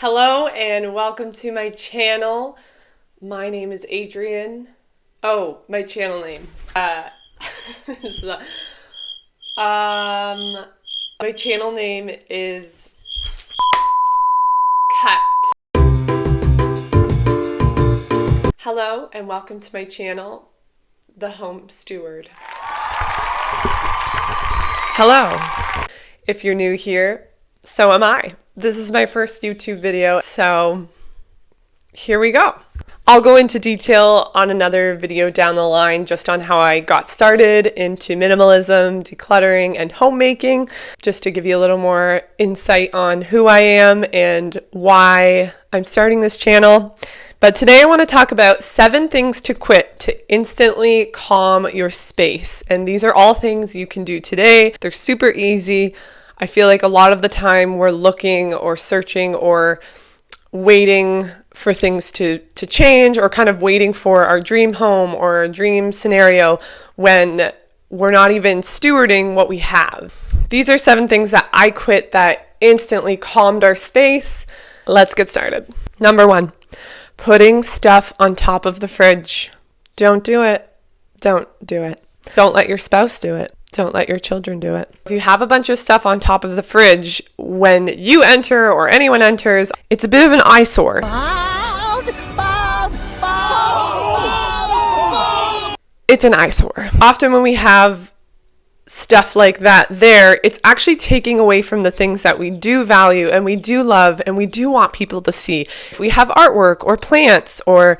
Hello and welcome to my channel. My name is Adrian. Oh, my channel name. My channel name is Cut. Hello and welcome to my channel, The Home Steward. Hello. If you're new here, so am I. This is my first YouTube video, so here we go. I'll go into detail on another video down the line just on how I got started into minimalism, decluttering, and homemaking, just to give you a little more insight on who I am and why I'm starting this channel. But today I want to talk about 7 things to quit to instantly calm your space. And these are all things you can do today. They're super easy. I feel like a lot of the time we're looking or searching or waiting for things to change, or kind of waiting for our dream home or a dream scenario when we're not even stewarding what we have. These are 7 things that I quit that instantly calmed our space. Let's get started. Number 1, putting stuff on top of the fridge. Don't do it. Don't do it. Don't let your spouse do it. Don't let your children do it. If you have a bunch of stuff on top of the fridge, when you enter or anyone enters, it's a bit of an eyesore. It's an eyesore. Often when we have stuff like that there, it's actually taking away from the things that we do value and we do love and we do want people to see. If we have artwork or plants or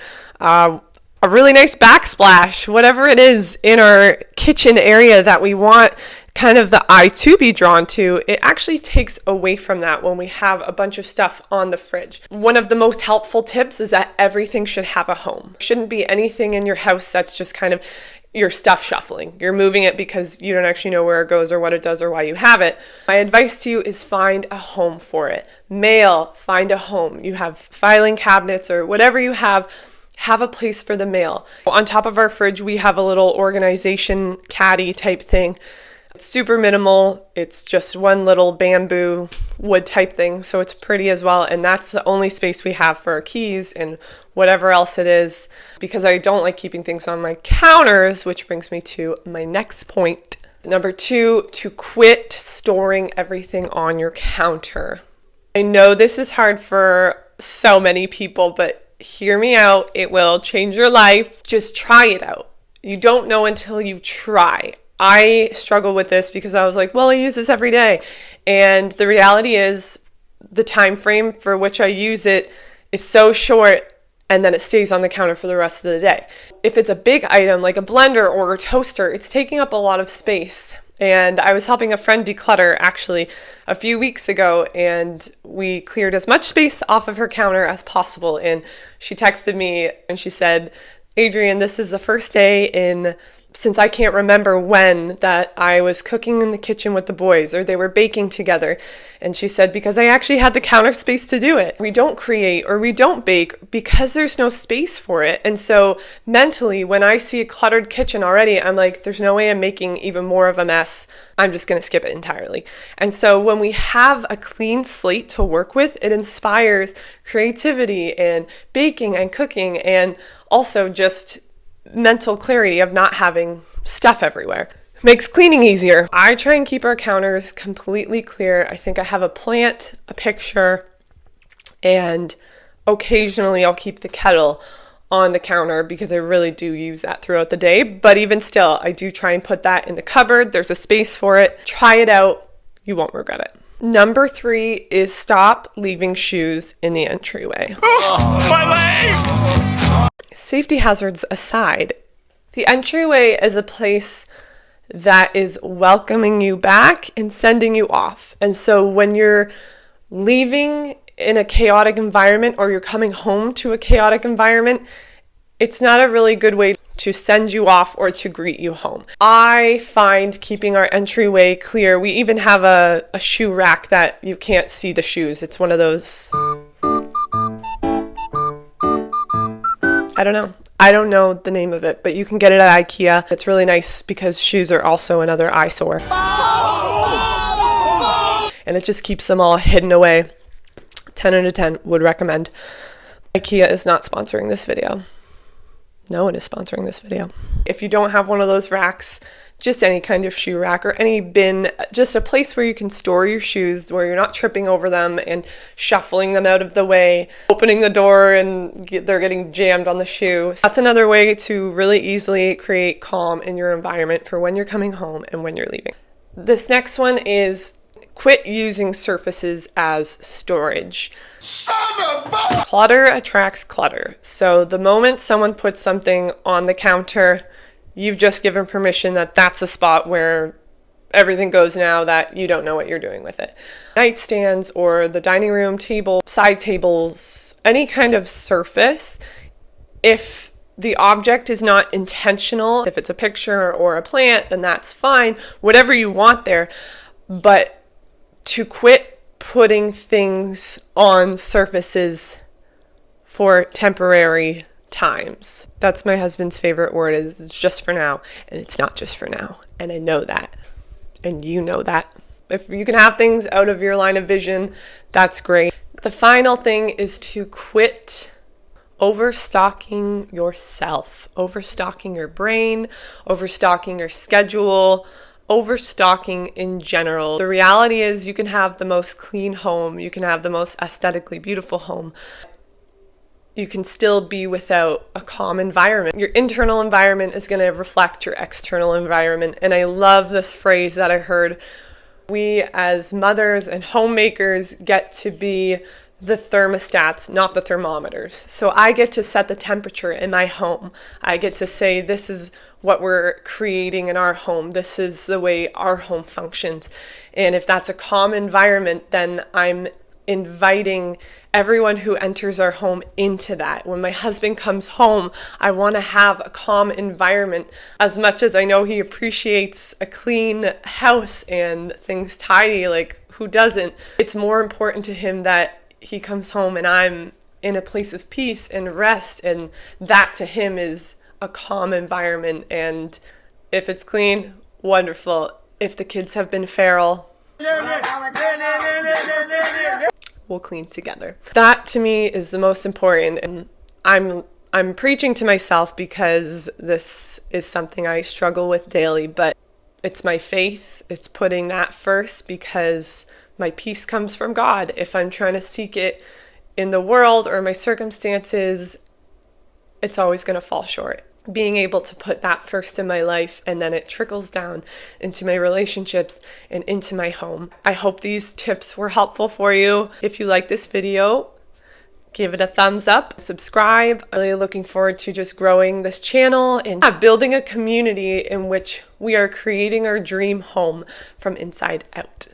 a really nice backsplash, whatever it is in our kitchen area that we want kind of the eye to be drawn to, it actually takes away from that when we have a bunch of stuff on the fridge. One of the most helpful tips is that everything should have a home. Shouldn't be anything in your house that's just kind of your stuff shuffling. You're moving it because you don't actually know where it goes or what it does or why you have it. My advice to you is find a home for it. Mail, find a home. You have filing cabinets or whatever you have a place for the mail. On top of our fridge, we have a little organization caddy type thing. It's super minimal. It's just one little bamboo wood type thing, so it's pretty as well. And that's the only space we have for our keys and whatever else it is, because I don't like keeping things on my counters, which brings me to my next point. Number 2, to quit storing everything on your counter. I know this is hard for so many people, but hear me out. It will change your life. Just try it out. You don't know until you try. I struggle with this because I was like, well, I use this every day. And the reality is the time frame for which I use it is so short, and then it stays on the counter for the rest of the day. If it's a big item like a blender or a toaster, it's taking up a lot of space. And I was helping a friend declutter actually a few weeks ago, and we cleared as much space off of her counter as possible. And she texted me and she said, Adrian, this is the first day since I can't remember when that I was cooking in the kitchen with the boys or they were baking together. And she said, because I actually had the counter space to do it. We don't create or we don't bake because there's no space for it. And so mentally, when I see a cluttered kitchen already, I'm like, there's no way I'm making even more of a mess. I'm just going to skip it entirely. And so when we have a clean slate to work with, it inspires creativity and baking and cooking, and also just mental clarity of not having stuff everywhere. Makes cleaning easier. I try and keep our counters completely clear. I think I have a plant, a picture, and occasionally I'll keep the kettle on the counter because I really do use that throughout the day. But even still, I do try and put that in the cupboard. There's a space for it. Try it out. You won't regret it. Number 3 is stop leaving shoes in the entryway. Oh, my leg! Safety hazards aside, the entryway is a place that is welcoming you back and sending you off. And so when you're leaving in a chaotic environment or you're coming home to a chaotic environment, it's not a really good way to send you off or to greet you home. I find keeping our entryway clear. We even have a shoe rack that you can't see the shoes. It's one of those, I don't know the name of it, but you can get it at IKEA. It's really nice because shoes are also another eyesore. And it just keeps them all hidden away. 10 out of 10 would recommend. IKEA is not sponsoring this video. No one is sponsoring this video. If you don't have one of those racks, just any kind of shoe rack or any bin, just a place where you can store your shoes, where you're not tripping over them and shuffling them out of the way, opening the door and they're getting jammed on the shoe. That's another way to really easily create calm in your environment for when you're coming home and when you're leaving. This next one is quit using surfaces as storage. Clutter attracts clutter. So the moment someone puts something on the counter, you've just given permission that that's a spot where everything goes now that you don't know what you're doing with it. Nightstands or the dining room table, side tables, any kind of surface, if the object is not intentional, if it's a picture or a plant, then that's fine, whatever you want there. But to quit putting things on surfaces for temporary times. That's my husband's favorite word, is it's just for now. And it's not just for now. And I know that. And you know that. If you can have things out of your line of vision, that's great. The final thing is to quit overstocking yourself, overstocking your brain, overstocking your schedule, overstocking in general. The reality is you can have the most clean home, you can have the most aesthetically beautiful home. You can still be without a calm environment. Your internal environment is going to reflect your external environment. And I love this phrase that I heard. We as mothers and homemakers get to be the thermostats, not the thermometers. So I get to set the temperature in my home. I get to say, this is what we're creating in our home. This is the way our home functions. And if that's a calm environment, then I'm inviting everyone who enters our home into that. When my husband comes home, I want to have a calm environment. As much as I know he appreciates a clean house and things tidy, like who doesn't? It's more important to him that he comes home and I'm in a place of peace and rest, and that to him is a calm environment. And if it's clean, wonderful. If the kids have been feral, we'll clean together. That to me is the most important, and I'm preaching to myself because this is something I struggle with daily, but it's my faith. It's putting that first because my peace comes from God. If I'm trying to seek it in the world or my circumstances, it's always going to fall short. Being able to put that first in my life, and then it trickles down into my relationships and into my home. I hope these tips were helpful for you. If you like this video, give it a thumbs up, subscribe. I'm really looking forward to just growing this channel and building a community in which we are creating our dream home from inside out.